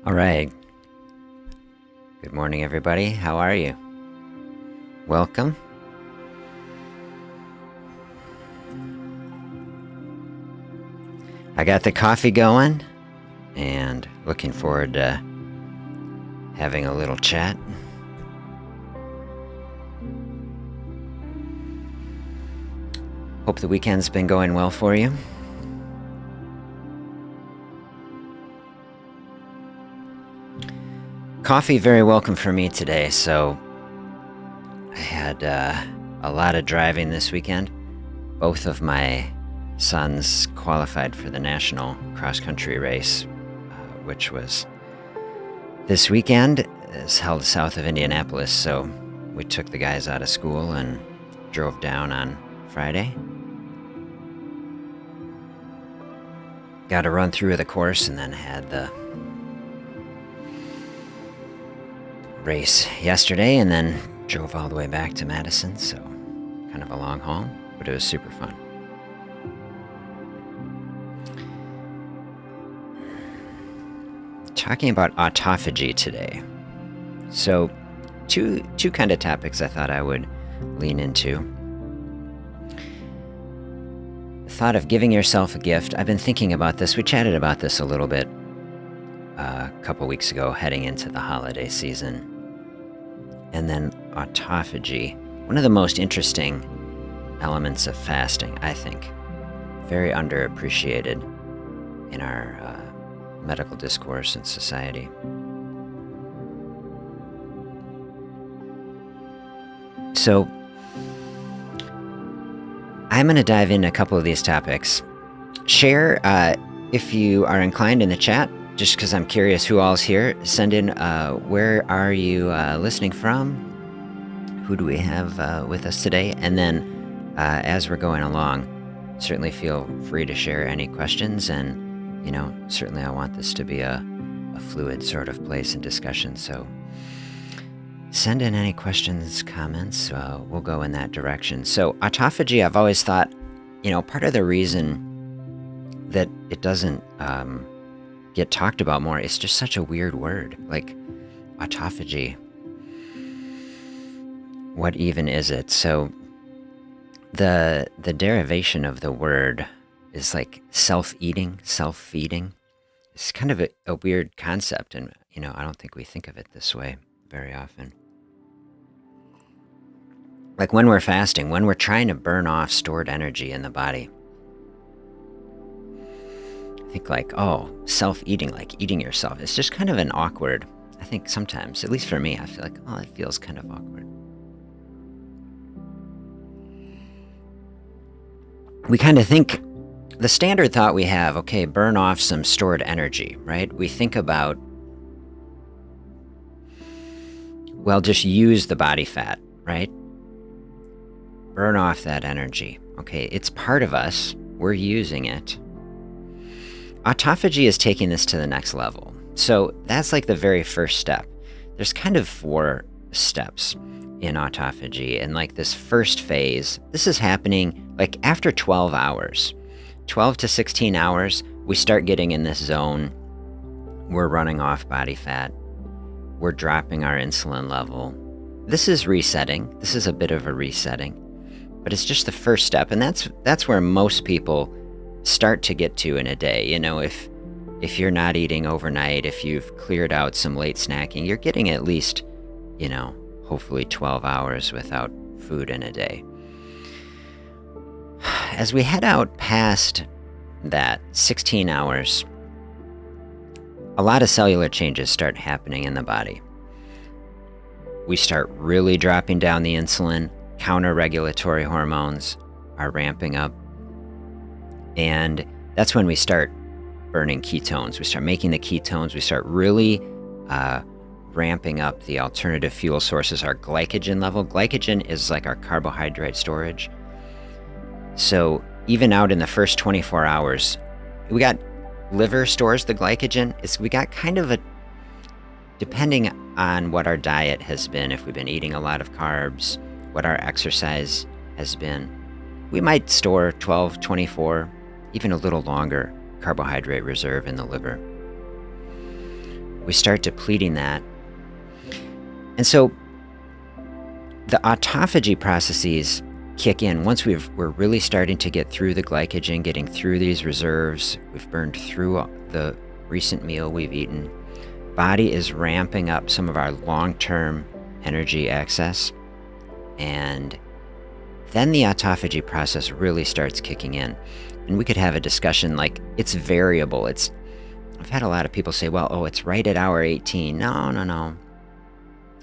All right. Good morning, everybody. How are you? Welcome. I got the coffee going and looking forward to having a little chat. Hope the weekend's been going well for you. Coffee very welcome for me today. So I had a lot of driving this weekend. Both of my sons qualified for the national cross-country race, which was this weekend. It's held south of Indianapolis. So we took the guys out of school and drove down on Friday. Got a run through of the course and then had the race yesterday and then drove all the way back to Madison, so kind of a long haul, but it was super fun. Talking about autophagy today. So two kind of topics I thought I would lean into. Thought of giving yourself a gift. I've been thinking about this. We chatted about this a little bit a couple weeks ago heading into the holiday season. And then autophagy, one of the most interesting elements of fasting, I think. Very underappreciated in our medical discourse and society. So I'm going to dive into a couple of these topics. Share if you are inclined in the chat. Just because I'm curious who all's here, send in where are you listening from? Who do we have with us today? And then as we're going along, certainly feel free to share any questions. And, certainly I want this to be a fluid sort of place and discussion. So send in any questions, comments. We'll go in that direction. So autophagy, I've always thought, part of the reason that it doesn't get talked about more. It's just such a weird word, like autophagy. What even is it? So the derivation of the word is like self-eating, self-feeding. It's kind of a weird concept, and I don't think we think of it this way very often. Like when we're fasting, when we're trying to burn off stored energy in the body, think like, self-eating, like eating yourself. It's just kind of an awkward, I think sometimes, at least for me, I feel like, it feels kind of awkward. We kind of think, the standard thought we have, okay, burn off some stored energy, right? We think about, just use the body fat, right? Burn off that energy. Okay, it's part of us. We're using it. Autophagy is taking this to the next level. So that's like the very first step. There's kind of 4 steps in autophagy. And like this first phase, this is happening like after 12 hours. 12 to 16 hours, we start getting in this zone. We're running off body fat. We're dropping our insulin level. This is resetting. This is a bit of a resetting. But it's just the first step. And that's where most people start to get to in a day. If you're not eating overnight, if you've cleared out some late snacking, you're getting at least, hopefully 12 hours without food in a day. As we head out past that 16 hours, a lot of cellular changes start happening in the body. We start really dropping down the insulin, counter-regulatory hormones are ramping up. And that's when we start burning ketones. We start making the ketones. We start really ramping up the alternative fuel sources, our glycogen level. Glycogen is like our carbohydrate storage. So even out in the first 24 hours, we got liver stores the glycogen. We got kind of depending on what our diet has been, if we've been eating a lot of carbs, what our exercise has been, we might store 12, 24, even a little longer carbohydrate reserve in the liver. we start depleting that. And so the autophagy processes kick in once we're really starting to get through the glycogen, getting through these reserves. We've burned through the recent meal we've eaten. Body is ramping up some of our long-term energy access, and then the autophagy process really starts kicking in. And we could have a discussion like it's variable. I've had a lot of people say, well, oh, it's right at hour 18. No.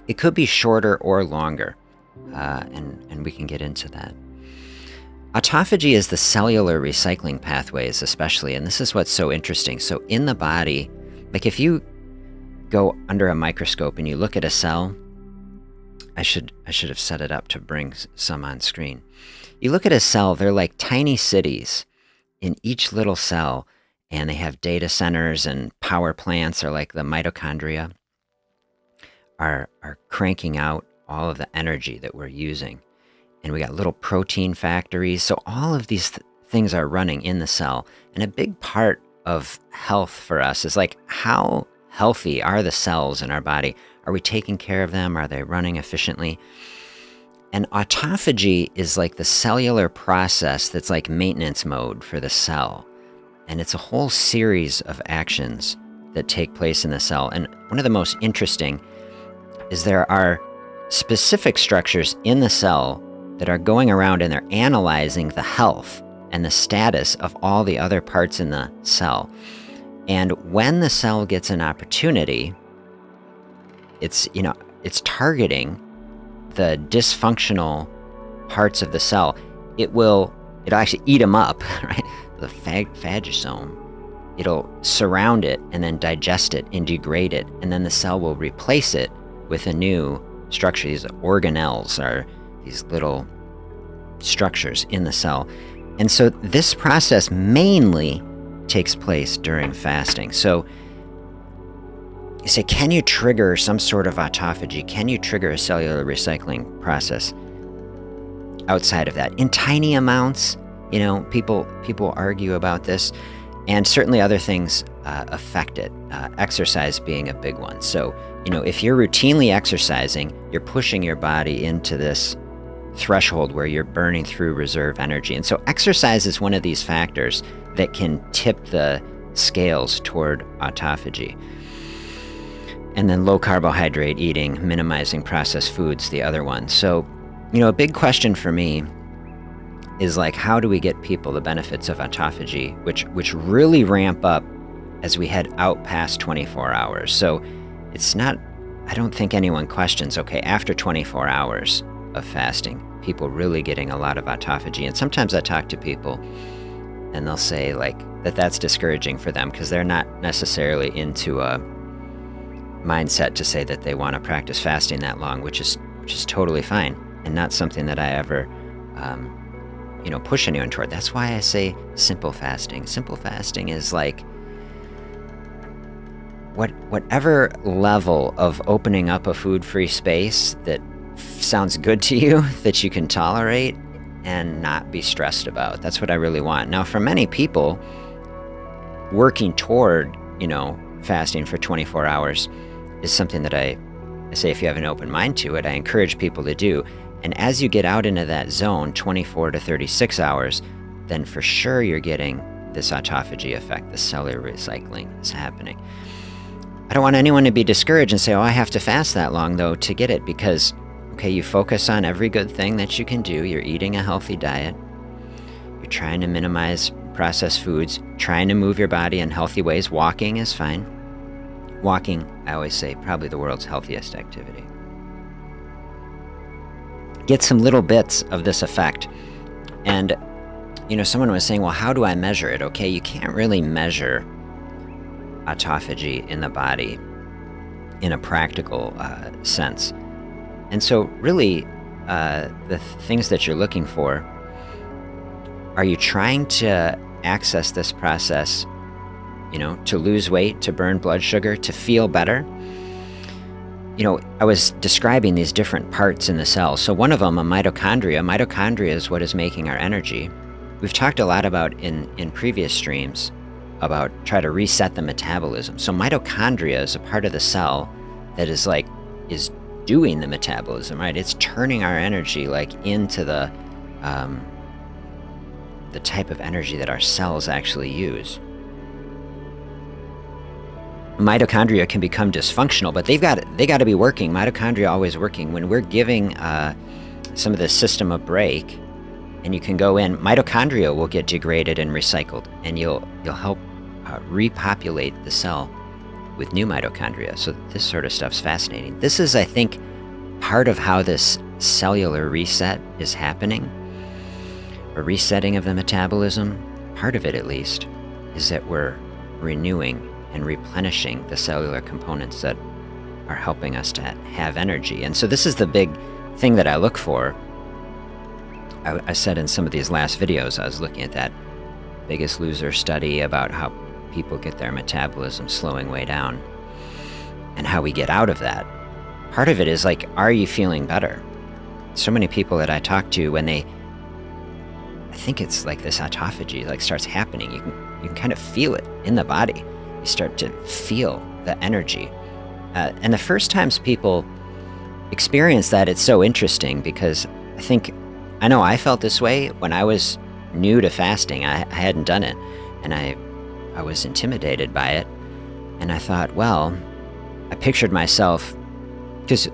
It could be shorter or longer, and we can get into that. Autophagy is the cellular recycling pathways especially, and this is what's so interesting. So in the body, like if you go under a microscope and you look at a cell, I should have set it up to bring some on screen. You look at a cell, they're like tiny cities in each little cell, and they have data centers and power plants, or like the mitochondria are cranking out all of the energy that we're using. And we got little protein factories. So all of these things are running in the cell. And a big part of health for us is like, how healthy are the cells in our body? Are we taking care of them? Are they running efficiently? And autophagy is like the cellular process that's like maintenance mode for the cell. And it's a whole series of actions that take place in the cell. And one of the most interesting is there are specific structures in the cell that are going around and they're analyzing the health and the status of all the other parts in the cell. And when the cell gets an opportunity, it's targeting the dysfunctional parts of the cell. It'll actually eat them up, right? The phagosome. It'll surround it and then digest it and degrade it, and then the cell will replace it with a new structure. These organelles are these little structures in the cell. And so this process mainly takes place during fasting. So you say, can you trigger some sort of autophagy? Can you trigger a cellular recycling process outside of that? In tiny amounts, people argue about this, and certainly other things affect it, exercise being a big one. So, if you're routinely exercising, you're pushing your body into this threshold where you're burning through reserve energy. And so exercise is one of these factors that can tip the scales toward autophagy. And then low carbohydrate eating, minimizing processed foods, the other one. So, a big question for me is like, how do we get people the benefits of autophagy, which really ramp up as we head out past 24 hours. So it's not, I don't think anyone questions, okay, after 24 hours of fasting, people really getting a lot of autophagy. And sometimes I talk to people and they'll say like that's discouraging for them because they're not necessarily into a mindset to say that they want to practice fasting that long, which is totally fine and not something that I ever push anyone toward. That's why I say simple fasting. Simple fasting is like whatever level of opening up a food-free space that sounds good to you, that you can tolerate and not be stressed about. That's what I really want. Now, for many people, working toward, fasting for 24 hours is something that I say if you have an open mind to it, I encourage people to do. And as you get out into that zone, 24 to 36 hours, then for sure you're getting this autophagy effect, the cellular recycling is happening. I don't want anyone to be discouraged and say, oh, I have to fast that long, though, to get it, because, okay, you focus on every good thing that you can do. You're eating a healthy diet. You're trying to minimize processed foods, trying to move your body in healthy ways. Walking is fine. Walking, I always say, probably the world's healthiest activity. Get some little bits of this effect. And, someone was saying, well, how do I measure it? Okay, you can't really measure autophagy in the body in a practical sense. And so really, the things that you're looking for, are you trying to access this process, to lose weight, to burn blood sugar, to feel better? I was describing these different parts in the cell. So one of them, a mitochondria. Mitochondria is what is making our energy. We've talked a lot about in previous streams try to reset the metabolism. So mitochondria is a part of the cell that is doing the metabolism, right? It's turning our energy into the type of energy that our cells actually use. Mitochondria can become dysfunctional, but they got to be working. Mitochondria always working. When we're giving some of the system a break, and you can go in, mitochondria will get degraded and recycled, and you'll help repopulate the cell with new mitochondria. So this sort of stuff's fascinating. This is, I think, part of how this cellular reset is happening, a resetting of the metabolism. Part of it, at least, is that we're renewing and replenishing the cellular components that are helping us to have energy. And so this is the big thing that I look for. I said in some of these last videos, I was looking at that Biggest Loser study about how people get their metabolism slowing way down and how we get out of that. Part of it is are you feeling better? So many people that I talk to, when I think it's this autophagy starts happening, you can kind of feel it in the body. You start to feel the energy. And the first times people experience that, it's so interesting, because I know I felt this way when I was new to fasting. I hadn't done it, and I was intimidated by it. And I thought, well, I pictured myself, because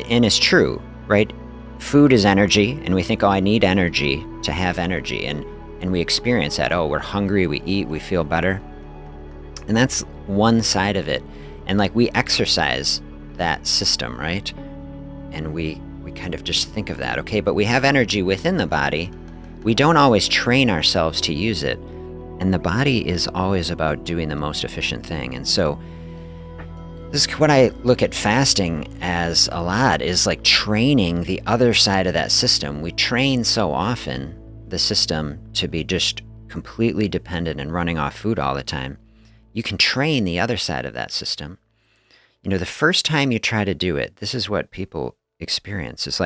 and it's true, right? Food is energy, and we think, oh, I need energy to have energy. And we experience that. Oh, we're hungry, we eat, we feel better. And that's one side of it. And we exercise that system, right? And we kind of just think of that. Okay, but we have energy within the body. We don't always train ourselves to use it. And the body is always about doing the most efficient thing. And so this is what I look at fasting as a lot, is training the other side of that system. We train so often the system to be just completely dependent and running off food all the time. You can train the other side of that system. The first time you try to do it, this is what people experience. It's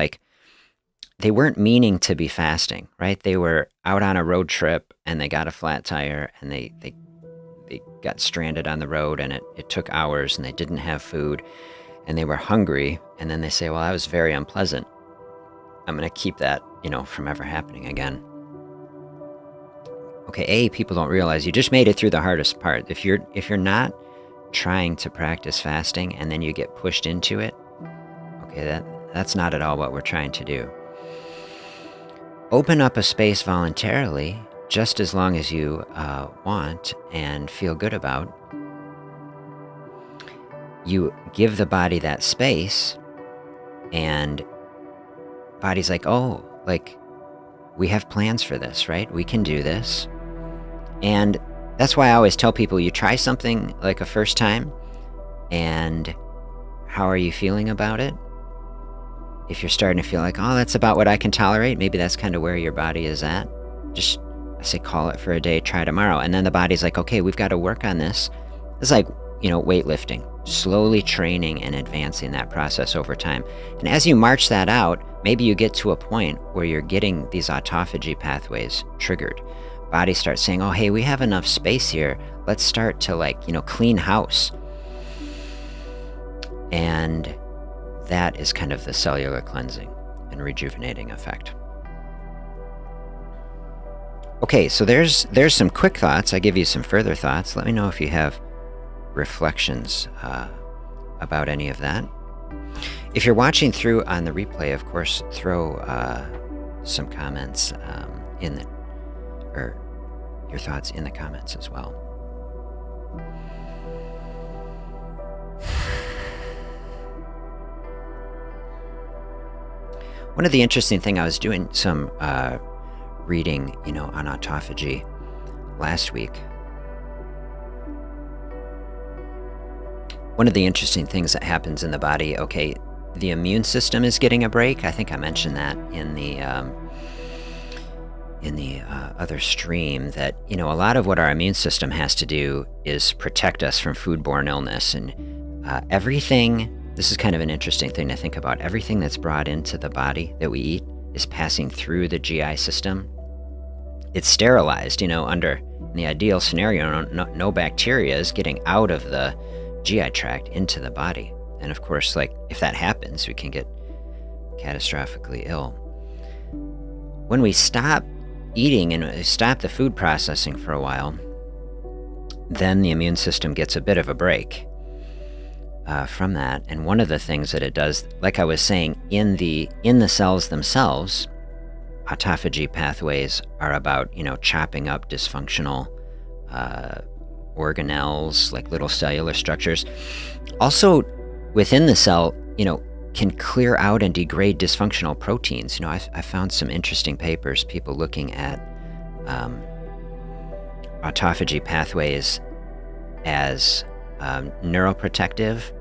they weren't meaning to be fasting, right? They were out on a road trip and they got a flat tire and they got stranded on the road, and it took hours, and they didn't have food and they were hungry. And then they say, well, that was very unpleasant. I'm going to keep that, from ever happening again. Okay, people don't realize you just made it through the hardest part. If you're not trying to practice fasting and then you get pushed into it, okay, that's not at all what we're trying to do. Open up a space voluntarily, just as long as you want and feel good about. You give the body that space, and body's we have plans for this, right? We can do this. And that's why I always tell people, you try something a first time, and how are you feeling about it? If you're starting to feel oh, that's about what I can tolerate, maybe that's kind of where your body is at. Just, I say, call it for a day, try tomorrow. And then the body's okay, we've got to work on this. It's weightlifting, slowly training and advancing that process over time. And as you march that out, maybe you get to a point where you're getting these autophagy pathways triggered. Body starts saying, oh, hey, we have enough space here. Let's start to clean house. And that is kind of the cellular cleansing and rejuvenating effect. Okay, so there's some quick thoughts. I give you some further thoughts. Let me know if you have reflections about any of that. If you're watching through on the replay, of course, throw some comments or your thoughts in the comments as well. One of the interesting things, I was doing some reading, on autophagy last week. One of the interesting things that happens in the body, okay, the immune system is getting a break. I think I mentioned that in the other stream, that, a lot of what our immune system has to do is protect us from foodborne illness. And everything, this is kind of an interesting thing to think about, everything that's brought into the body that we eat is passing through the GI system. It's sterilized, under In the ideal scenario, no bacteria is getting out of the GI tract into the body. And of course, like if that happens, we can get catastrophically ill. When we stop eating and we stop the food processing for a while, then the immune system gets a bit of a break from that. And one of the things that it does, like I was saying, in the cells themselves, autophagy pathways are about, chopping up dysfunctional organelles, like little cellular structures. Also, within the cell, can clear out and degrade dysfunctional proteins. I found some interesting papers, people looking at autophagy pathways as neuroprotective,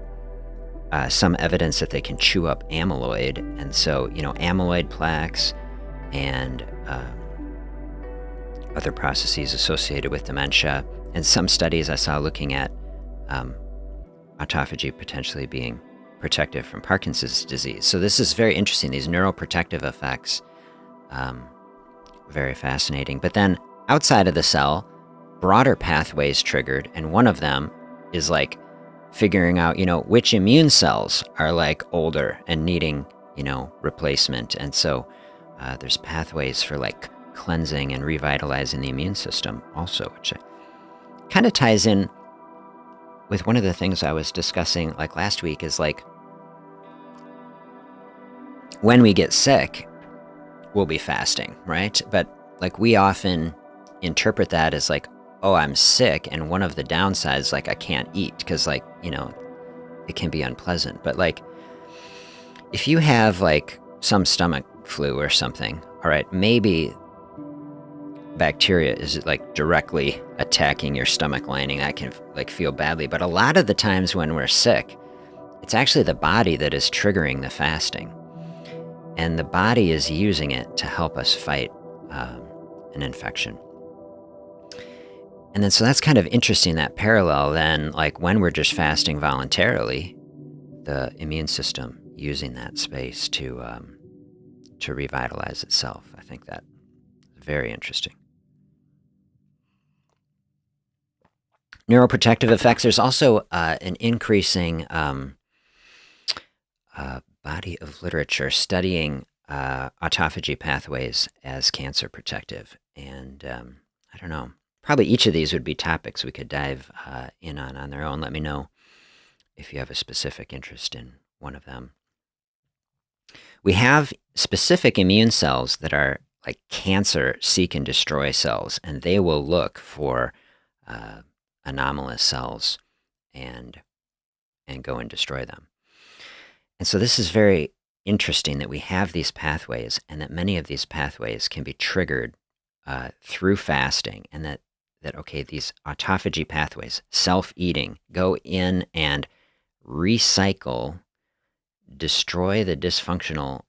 some evidence that they can chew up amyloid. And so, amyloid plaques and other processes associated with dementia. And some studies I saw looking at autophagy potentially being protective from Parkinson's disease. So this is very interesting, these neuroprotective effects, very fascinating. But then outside of the cell, broader pathways triggered, and one of them is like figuring out, which immune cells are like older and needing, replacement. And so there's pathways for like cleansing and revitalizing the immune system also, which kind of ties in with one of the things I was discussing like last week is like, when we get sick, we'll be fasting, right? But like we often interpret that as like, oh, I'm sick, and one of the downsides, like I can't eat because like, it can be unpleasant. But like, if you have like some stomach flu or something, all right, maybe bacteria is like directly attacking your stomach lining. That can like feel badly. But a lot of the times when we're sick, it's actually the body that is triggering the fasting. And the body is using it to help us fight an infection. And then, so that's kind of interesting, that parallel then, like when we're just fasting voluntarily, the immune system using that space to revitalize itself. I think that is very interesting. Neuroprotective effects. There's also an increasing body of literature studying autophagy pathways as cancer protective. And I don't know, probably each of these would be topics we could dive in on their own. Let me know if you have a specific interest in one of them. We have specific immune cells that are like cancer seek and destroy cells, and they will look for anomalous cells and go and destroy them. And so this is very interesting that we have these pathways, and that many of these pathways can be triggered through fasting, and that okay, these autophagy pathways, self-eating, go in and recycle, destroy the dysfunctional,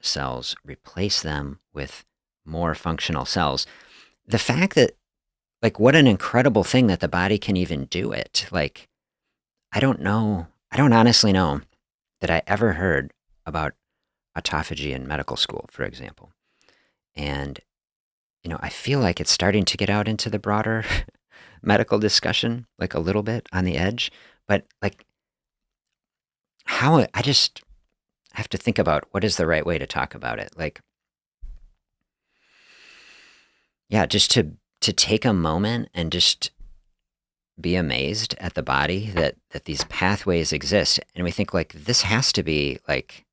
cells, replace them with more functional cells. The fact that, like, what an incredible thing that the body can even do it. Like, I don't honestly know that I ever heard about autophagy in medical school, for example. And, I feel like it's starting to get out into the broader medical discussion, like a little bit on the edge. But like, I just have to think about what is the right way to talk about it. Like, yeah, just to take a moment and just be amazed at the body that these pathways exist. And we think like this has to be like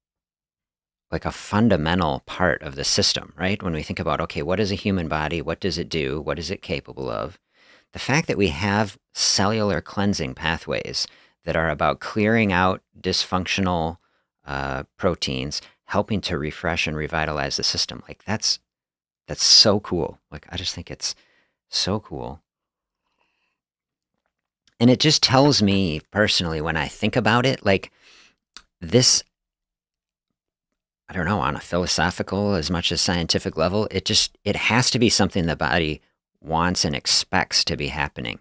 a fundamental part of the system, right? When we think about, okay, what is a human body? What does it do? What is it capable of? The fact that we have cellular cleansing pathways that are about clearing out dysfunctional proteins, helping to refresh and revitalize the system, like that's so cool. Like, I just think it's so cool. And it just tells me personally, when I think about it, like this, I don't know, on a philosophical as much as scientific level, it has to be something the body wants and expects to be happening.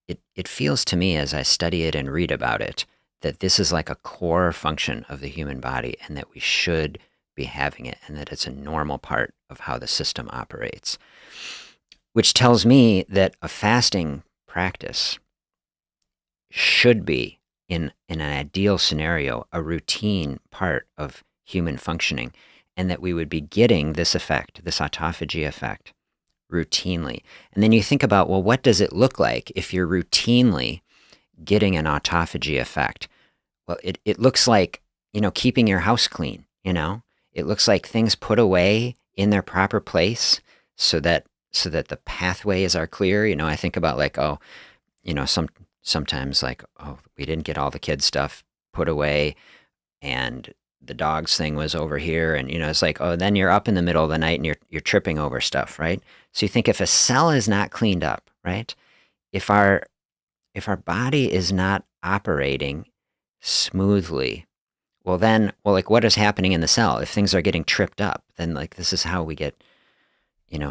It feels to me, as I study it and read about it, that this is like a core function of the human body, and that we should be having it, and that it's a normal part of how the system operates. which tells me that a fasting practice should be, in an ideal scenario, a routine part of human functioning, and that we would be getting this effect, this autophagy effect, routinely. And then you think about, well, what does it look like if you're routinely getting an autophagy effect? Well, it looks like, keeping your house clean, It looks like things put away in their proper place so that the pathways are clear. I think about like, sometimes like, we didn't get all the kids' stuff put away and the dog's thing was over here. And, it's like, then you're up in the middle of the night and you're tripping over stuff, right? So you think if a cell is not cleaned up, right? If our body is not operating smoothly, well, like what is happening in the cell? If things are getting tripped up, then like this is how we get,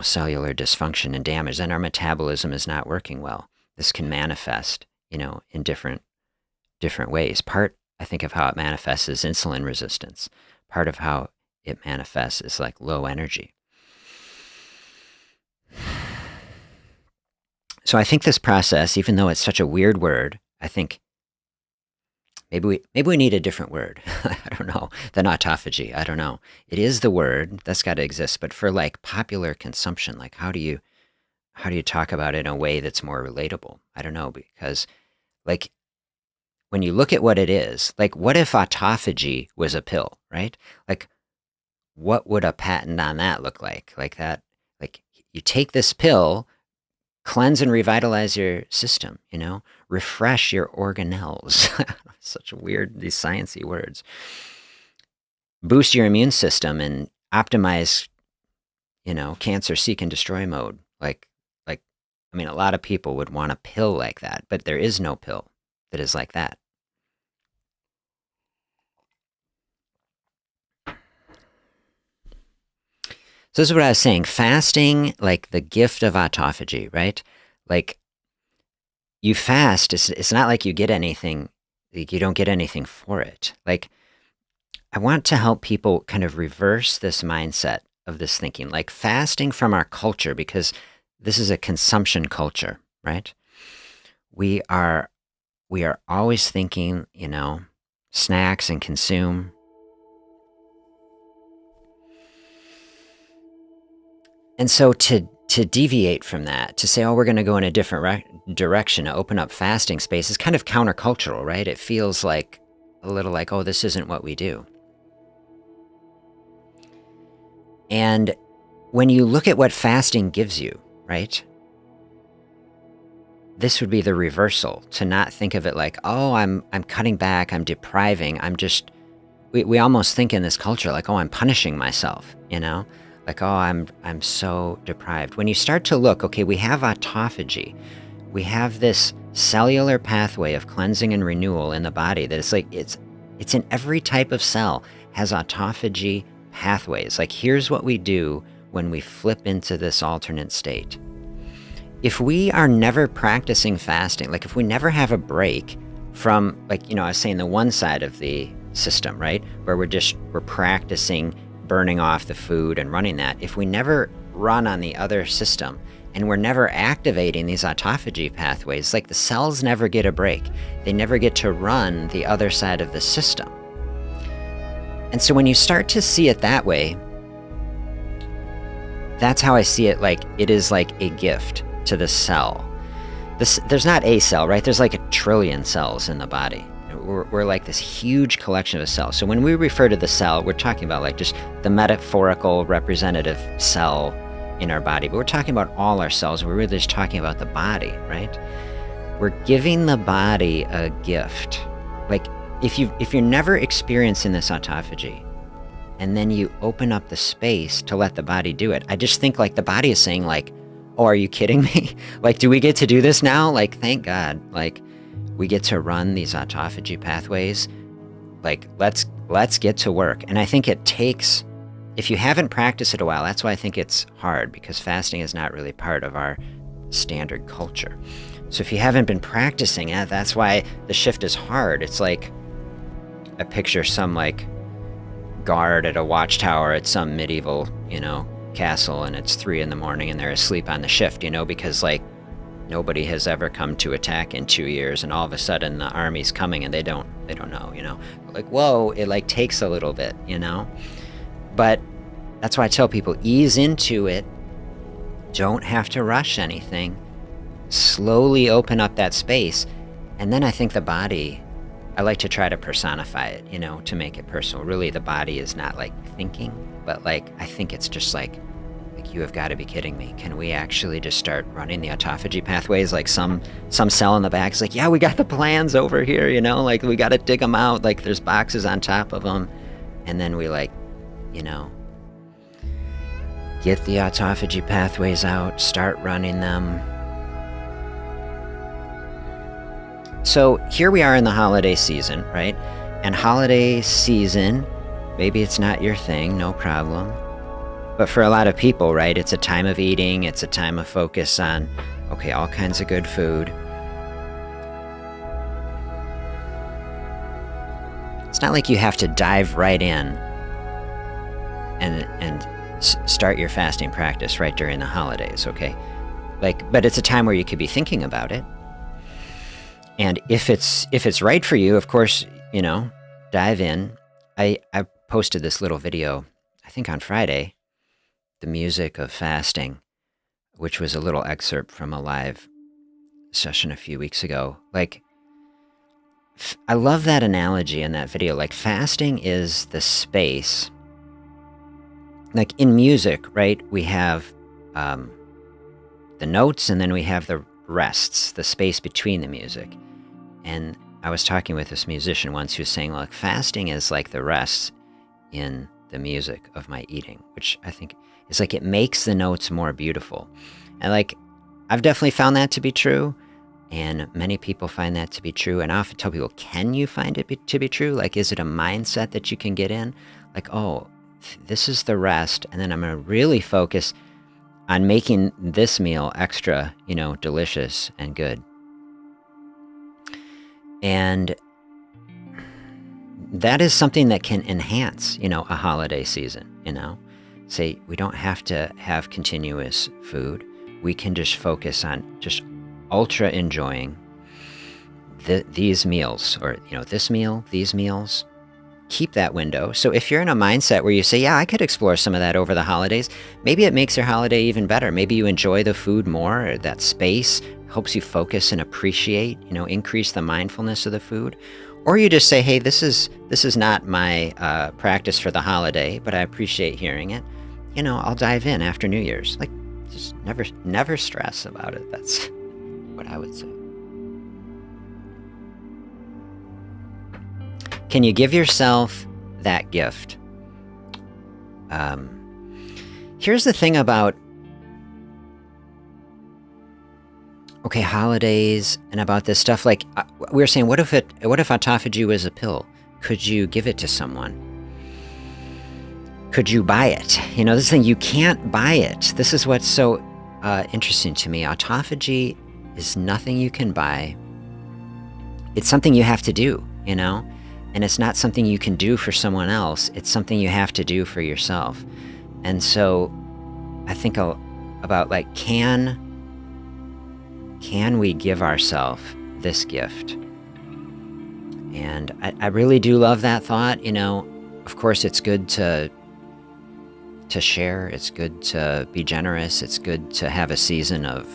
cellular dysfunction and damage. Then our metabolism is not working well. This can manifest, in different ways. Part, I think, of how it manifests is insulin resistance. Part of how it manifests is like low energy. So I think this process, even though it's such a weird word, I think maybe we need a different word. I don't know, than autophagy. I don't know. It is the word that's got to exist, but for like popular consumption, like how do you talk about it in a way that's more relatable? I don't know, because like when you look at what it is, like what if autophagy was a pill, right? Like what would a patent on that look like? Like that, like you take this pill, cleanse and revitalize your system, refresh your organelles. Such weird, these sciencey words. Boost your immune system and optimize, cancer seek and destroy mode. A lot of people would want a pill like that, but there is no pill that is like that. So this is what I was saying. Fasting, like the gift of autophagy, right? Like you fast, it's not like you get anything, like you don't get anything for it. Like I want to help people kind of reverse this mindset of this thinking, like fasting from our culture, because this is a consumption culture, right? We are always thinking, snacks and consume. And so to deviate from that, to say, we're going to go in a different direction, to open up fasting space is kind of countercultural, right? It feels like a little like, this isn't what we do. And when you look at what fasting gives you, right? This would be the reversal, to not think of it like, I'm cutting back, I'm depriving, we almost think in this culture like, I'm punishing myself, like, I'm so deprived. When you start to look, okay, we have autophagy. We have this cellular pathway of cleansing and renewal in the body that it's like, it's in every type of cell, has autophagy pathways. Like, here's what we do when we flip into this alternate state. If we are never practicing fasting, like if we never have a break from, like, I was saying the one side of the system, right? Where we're practicing burning off the food and running that. If we never run on the other system and we're never activating these autophagy pathways, like the cells never get a break. They never get to run the other side of the system. And so when you start to see it that way, that's how I see it. Like it is like a gift to the cell. There's not a cell, right? There's like a trillion cells in the body. We're like this huge collection of cells. So when we refer to the cell, we're talking about like just the metaphorical representative cell in our body. But we're talking about all our cells. We're really just talking about the body, right? We're giving the body a gift. Like if you're never experiencing this autophagy, and then you open up the space to let the body do it, I just think like the body is saying like, oh, are you kidding me? Like, do we get to do this now? Like, thank God. Like, we get to run these autophagy pathways. Like, let's get to work. And I think it takes, if you haven't practiced it a while, that's why I think it's hard, because fasting is not really part of our standard culture. So if you haven't been practicing it, that's why the shift is hard. It's like, I picture some like guard at a watchtower at some medieval, castle and it's 3 a.m. and they're asleep on the shift, because like nobody has ever come to attack in 2 years, and all of a sudden the army's coming and they don't know, like, whoa, it like takes a little bit, but that's why I tell people, ease into it. Don't have to rush anything. Slowly open up that space. And then I think the body, I like to try to personify it, to make it personal. Really, the body is not like thinking, but like, I think it's just like you have got to be kidding me. Can we actually just start running the autophagy pathways? Like some cell in the back is like, yeah, we got the plans over here, like we got to dig them out. Like there's boxes on top of them. And then we like, get the autophagy pathways out, start running them. So here we are in the holiday season, right? And holiday season, maybe it's not your thing, no problem. But for a lot of people, right, it's a time of eating, it's a time of focus on, okay, all kinds of good food. It's not like you have to dive right in and start your fasting practice right during the holidays, okay? But it's a time where you could be thinking about it. And if it's right for you, of course, dive in. I posted this little video, I think on Friday, the music of fasting, which was a little excerpt from a live session a few weeks ago. Like, I love that analogy in that video. Like, fasting is the space. Like in music, right? We have the notes, and then we have the rests, the space between the music. And I was talking with this musician once who was saying, look, fasting is like the rests in the music of my eating, which I think is like, it makes the notes more beautiful. And like, I've definitely found that to be true. And many people find that to be true. And I often tell people, can you find it to be true? Like, is it a mindset that you can get in? Like, oh, this is the rest. And then I'm going to really focus on making this meal extra, delicious and good. And that is something that can enhance, a holiday season, Say, we don't have to have continuous food. We can just focus on just ultra enjoying these meals, or, this meal, these meals. Keep that window. So if you're in a mindset where you say, yeah, I could explore some of that over the holidays, maybe it makes your holiday even better. Maybe you enjoy the food more, or that space helps you focus and appreciate, increase the mindfulness of the food. Or you just say, hey, this is not my practice for the holiday, but I appreciate hearing it. I'll dive in after New Year's. Like, just never stress about it. That's what I would say. Can you give yourself that gift? Here's the thing about, okay, holidays and about this stuff. Like we were saying, what if autophagy was a pill? Could you give it to someone? Could you buy it? This thing, you can't buy it. This is what's so interesting to me. Autophagy is nothing you can buy. It's something you have to do, And it's not something you can do for someone else. It's something you have to do for yourself. And so I think about like, can we give ourselves this gift? And I really do love that thought. Of course, it's good to share. It's good to be generous. It's good to have a season of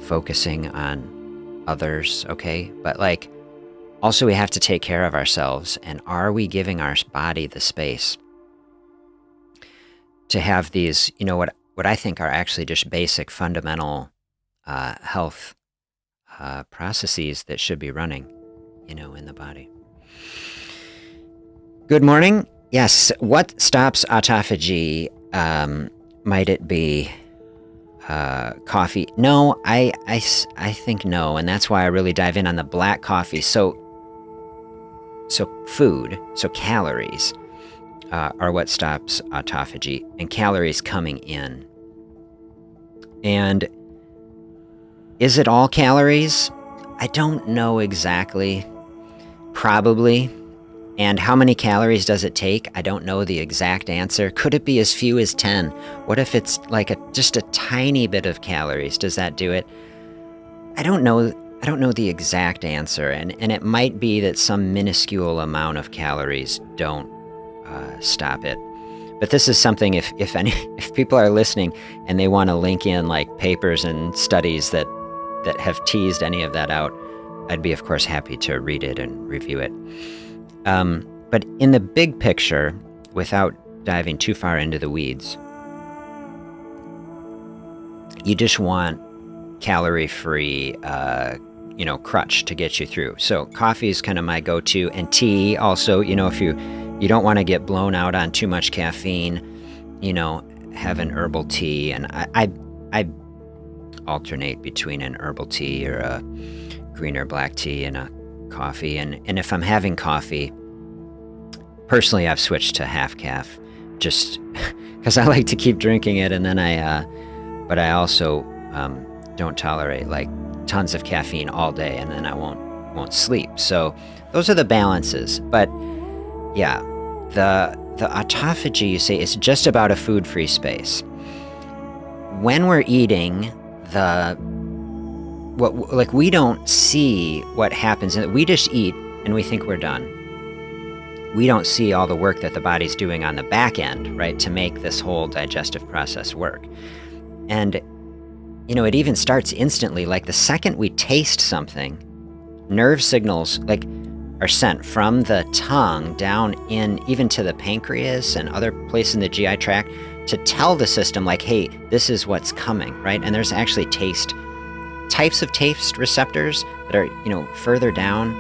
focusing on others. Okay. But like, also, we have to take care of ourselves. And are we giving our body the space to have these, what I think are actually just basic fundamental health processes that should be running, in the body? Good morning. Yes. What stops autophagy? Might it be coffee? No, I think no. And that's why I really dive in on the black coffee. So food, so calories are what stops autophagy, and calories coming in. And is it all calories? I don't know exactly. Probably. And how many calories does it take? I don't know the exact answer. Could it be as few as 10? What if it's like just a tiny bit of calories? Does that do it? I don't know. I don't know the exact answer, and it might be that some minuscule amount of calories don't stop it. But this is something, if people are listening and they want to link in like papers and studies that have teased any of that out, I'd be, of course, happy to read it and review it. But in the big picture, without diving too far into the weeds, you just want calorie-free, crutch to get you through. So coffee is kind of my go-to, and tea also. If you don't want to get blown out on too much caffeine, have an herbal tea. And I alternate between an herbal tea or a green or black tea and a coffee. And if I'm having coffee, personally, I've switched to half calf, just because I like to keep drinking it. And then but I also don't tolerate like tons of caffeine all day, and then I won't sleep. So those are the balances. But yeah, the autophagy, you say, is just about a food-free space. When we're eating, we don't see what happens, and we just eat and we think we're done. We don't see all the work that the body's doing on the back end, right, to make this whole digestive process work. And it even starts instantly. Like the second we taste something, nerve signals are sent from the tongue down in even to the pancreas and other places in the GI tract to tell the system like, hey, this is what's coming, right? And there's actually types of taste receptors that are, further down.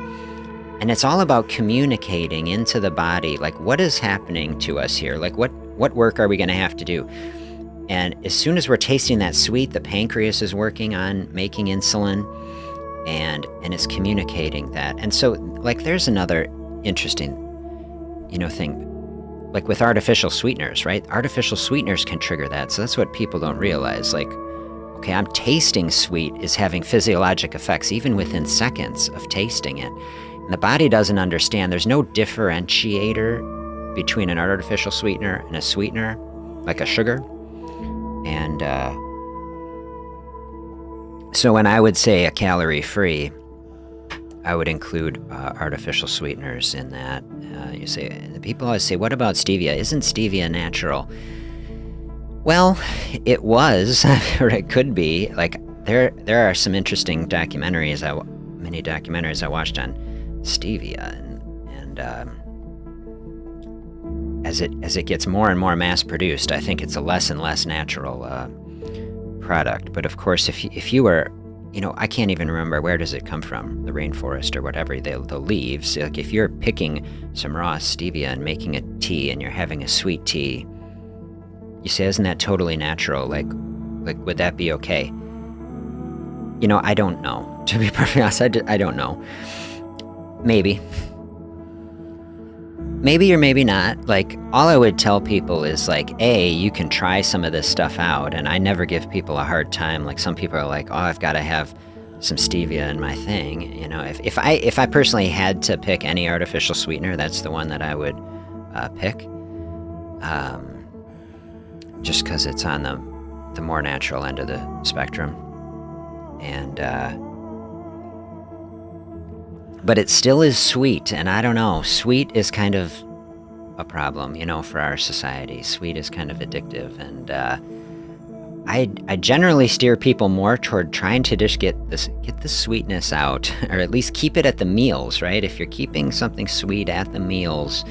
And it's all about communicating into the body, like what is happening to us here? Like what work are we going to have to do? And as soon as we're tasting that sweet, the pancreas is working on making insulin, and it's communicating that. And so, like, there's another interesting, thing, like with artificial sweeteners, right? Artificial sweeteners can trigger that. So that's what people don't realize. Like, okay, I'm tasting sweet is having physiologic effects even within seconds of tasting it. And the body doesn't understand. There's no differentiator between an artificial sweetener and a sweetener, like a sugar. And so when I would say a calorie-free, I would include artificial sweeteners in that. People always say, what about stevia? Isn't stevia natural? Well, it was, or it could be. Like, there are some interesting many documentaries I watched on stevia, and as it gets more and more mass-produced, I think it's a less and less natural product. But of course, if you were, I can't even remember, where does it come from? The rainforest or whatever, the leaves. Like if you're picking some raw stevia and making a tea and you're having a sweet tea, you say, isn't that totally natural? Like would that be okay? I don't know. To be perfectly honest, I don't know. Maybe or maybe not. Like, all I would tell people is like, you can try some of this stuff out, and I never give people a hard time. Like, some people are like, oh, I've got to have some stevia in my thing. If I personally had to pick any artificial sweetener, that's the one that I would pick, just because it's on the more natural end of the spectrum. And but it still is sweet, and I don't know, sweet is kind of a problem, for our society. Sweet is kind of addictive, and I generally steer people more toward trying to just get the sweetness out, or at least keep it at the meals, right? If you're keeping something sweet at the meals,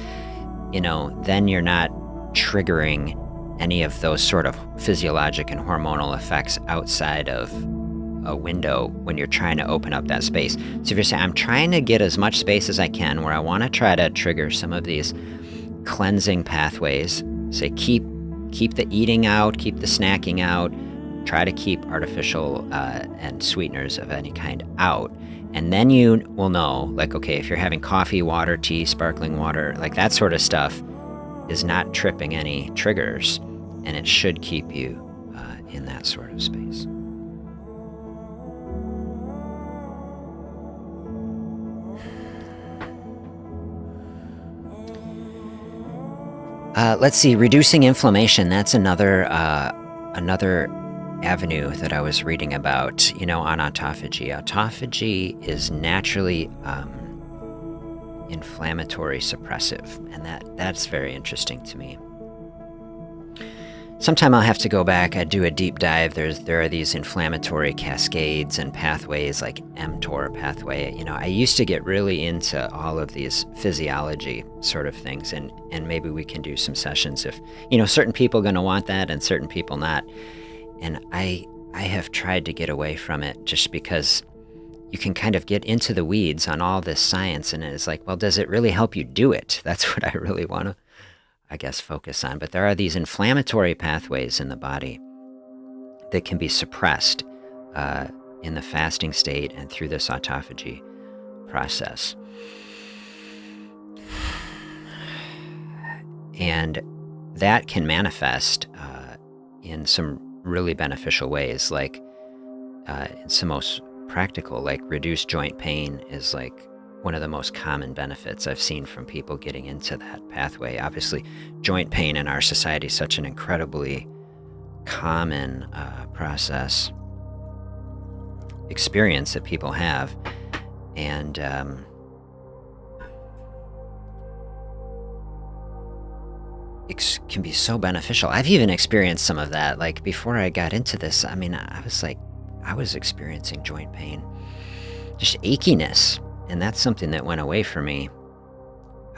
then you're not triggering any of those sort of physiologic and hormonal effects outside of a window when you're trying to open up that space. So if you're saying, I'm trying to get as much space as I can where I want to try to trigger some of these cleansing pathways, say keep the eating out, keep the snacking out, try to keep artificial and sweeteners of any kind out. And then you will know, like, okay, if you're having coffee, water, tea, sparkling water, like that sort of stuff is not tripping any triggers, and it should keep you in that sort of space. Let's see, reducing inflammation. That's another avenue that I was reading about, on autophagy. Autophagy is naturally inflammatory suppressive, and that's very interesting to me. Sometime I'll have to go back. I do a deep dive. There are these inflammatory cascades and pathways like mTOR pathway. I used to get really into all of these physiology sort of things, and maybe we can do some sessions if, certain people are going to want that and certain people not. And I have tried to get away from it just because you can kind of get into the weeds on all this science, and it's like, well, does it really help you do it? That's what I really want to, I guess, focus on. But there are these inflammatory pathways in the body that can be suppressed in the fasting state and through this autophagy process. And that can manifest in some really beneficial ways, like it's the most practical, like reduced joint pain is like one of the most common benefits I've seen from people getting into that pathway. Obviously, joint pain in our society is such an incredibly common experience that people have, and it can be so beneficial. I've even experienced some of that. Like before I got into this, I was experiencing joint pain, just achiness. And that's something that went away for me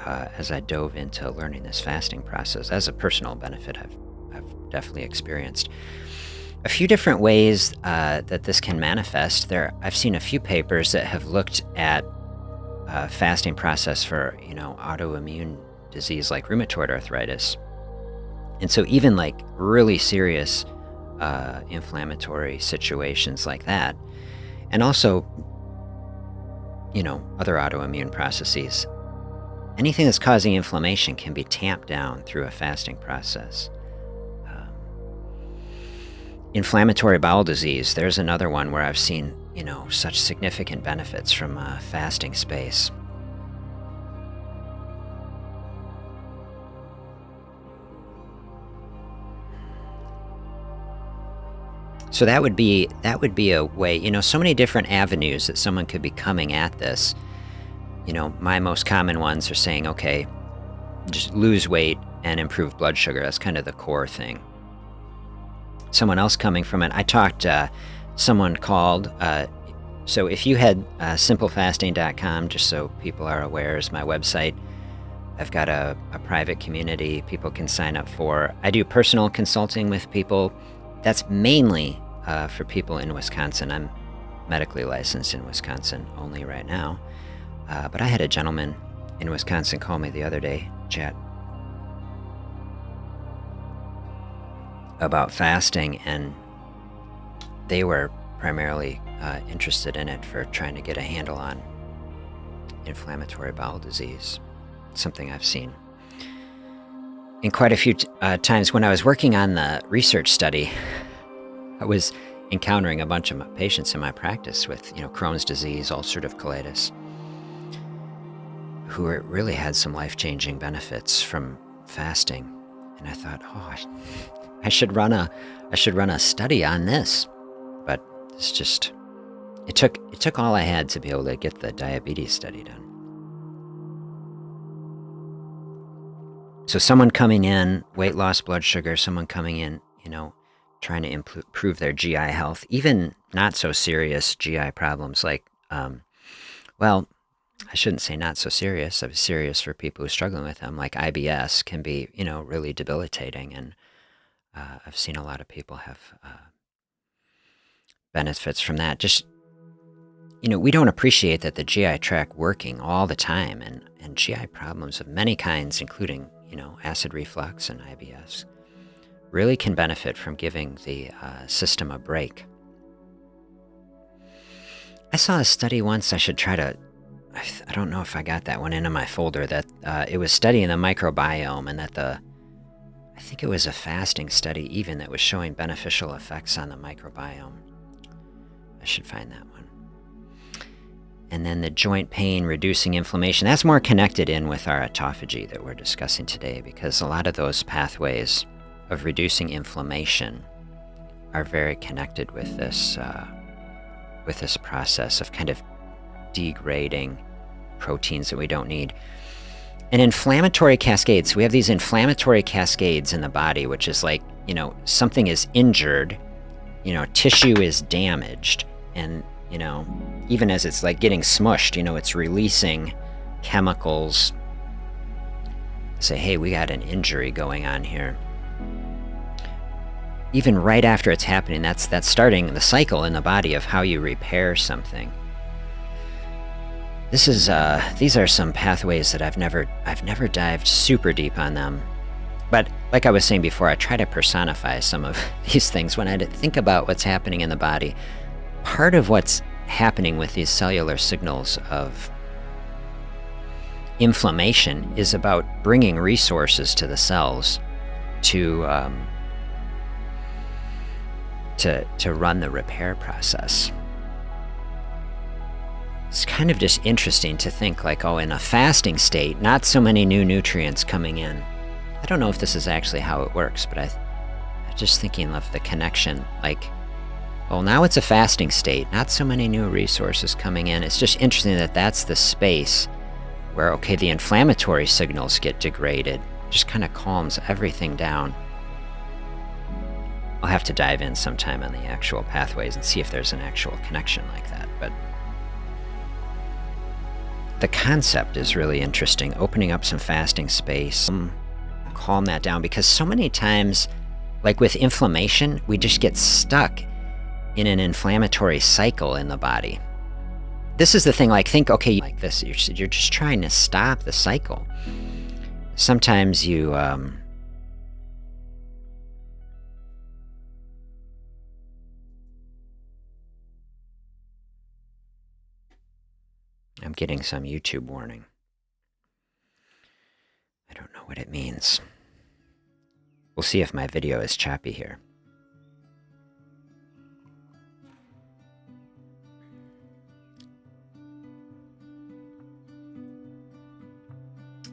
as I dove into learning this fasting process. As a personal benefit, I've definitely experienced a few different ways that this can manifest. I've seen a few papers that have looked at fasting process for autoimmune disease like rheumatoid arthritis, and so even like really serious inflammatory situations like that, and also other autoimmune processes. Anything that's causing inflammation can be tamped down through a fasting process. Inflammatory bowel disease, there's another one where I've seen, such significant benefits from a fasting space. So that would be a way, so many different avenues that someone could be coming at this. My most common ones are saying, okay, just lose weight and improve blood sugar. That's kind of the core thing. Someone else coming from it, I talked, someone called, so if you had simplefasting.com, just so people are aware, is my website. I've got a private community people can sign up for. I do personal consulting with people. That's mainly for people in Wisconsin. I'm medically licensed in Wisconsin only right now. But I had a gentleman in Wisconsin call me the other day, chat about fasting, and they were primarily interested in it for trying to get a handle on inflammatory bowel disease, something I've seen. And quite a few times when I was working on the research study, I was encountering a bunch of my patients in my practice with, Crohn's disease, ulcerative colitis, who really had some life-changing benefits from fasting. And I thought, I should run a study on this. But it's just, it took all I had to be able to get the diabetes study done. So someone coming in, weight loss, blood sugar, someone coming in, trying to improve their GI health, even not so serious GI problems like, I shouldn't say not so serious. I was serious for people who are struggling with them, like IBS can be, really debilitating. And I've seen a lot of people have benefits from that. Just, we don't appreciate that the GI tract working all the time, and GI problems of many kinds, including, acid reflux and IBS, really can benefit from giving the system a break. I saw a study once, I should try to, I don't know if I got that one into my folder, that it was studying the microbiome, and that I think it was a fasting study even that was showing beneficial effects on the microbiome. I should find that one. And then the joint pain, reducing inflammation. That's more connected in with our autophagy that we're discussing today, because a lot of those pathways of reducing inflammation are very connected with this process of kind of degrading proteins that we don't need. And inflammatory cascades, we have these inflammatory cascades in the body, which is like, something is injured, tissue is damaged, and, even as it's like getting smushed, it's releasing chemicals. Say, hey, we got an injury going on here. Even right after it's happening, that's starting the cycle in the body of how you repair something. These are some pathways that I've never dived super deep on them. But like I was saying before, I try to personify some of these things when I think about what's happening in the body. Part of what's happening with these cellular signals of inflammation is about bringing resources to the cells to run the repair process. It's kind of just interesting to think like, in a fasting state, not so many new nutrients coming in. I don't know if this is actually how it works, but I'm just thinking of the connection, like, now it's a fasting state, not so many new resources coming in. It's just interesting that that's the space where, the inflammatory signals get degraded, just kind of calms everything down. I'll have to dive in sometime on the actual pathways and see if there's an actual connection like that, but the concept is really interesting, opening up some fasting space, calm that down, because so many times, like with inflammation, we just get stuck in an inflammatory cycle in the body. This is the thing, like think, like this, you're just trying to stop the cycle. Sometimes you, I'm getting some YouTube warning. I don't know what it means. We'll see if my video is choppy here.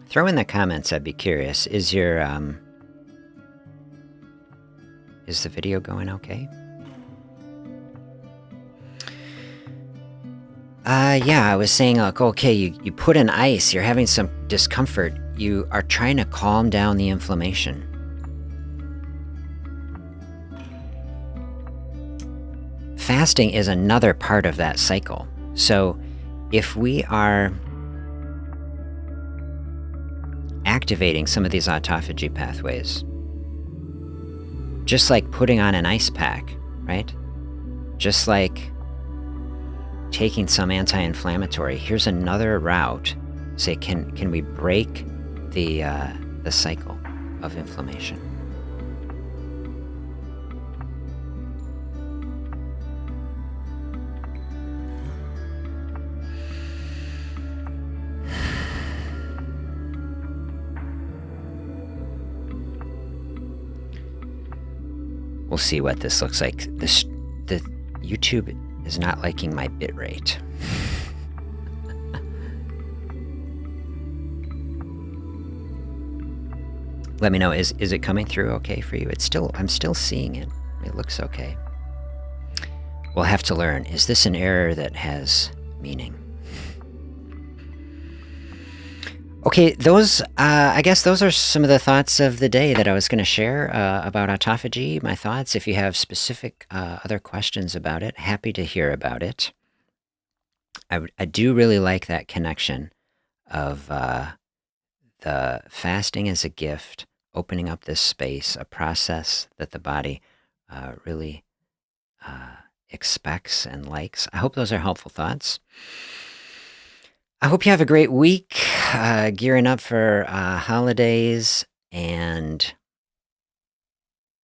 Throw in the comments, I'd be curious. Is the video going okay? Yeah, I was saying, like, you put in ice, you're having some discomfort, you are trying to calm down the inflammation. Fasting is another part of that cycle. So if we are activating some of these autophagy pathways, just like putting on an ice pack, right? Just like taking some anti-inflammatory, here's another route. Say, can we break the cycle of inflammation? We'll see what this looks like. The YouTube is not liking my bit rate. Let me know, is it coming through okay for you? I'm still seeing it. It looks okay. We'll have to learn. Is this an error that has meaning? Okay, I guess those are some of the thoughts of the day that I was going to share about autophagy, my thoughts. If you have specific other questions about it, happy to hear about it. I do really like that connection of the fasting as a gift, opening up this space, a process that the body really expects and likes. I hope those are helpful thoughts. I hope you have a great week, gearing up for holidays, and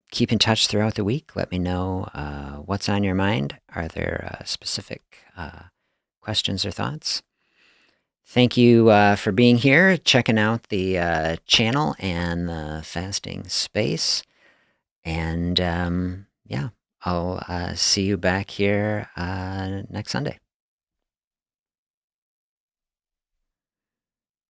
keep in touch throughout the week. Let me know what's on your mind. Are there specific questions or thoughts? Thank you for being here, checking out the channel and the fasting space. And yeah, I'll see you back here next Sunday.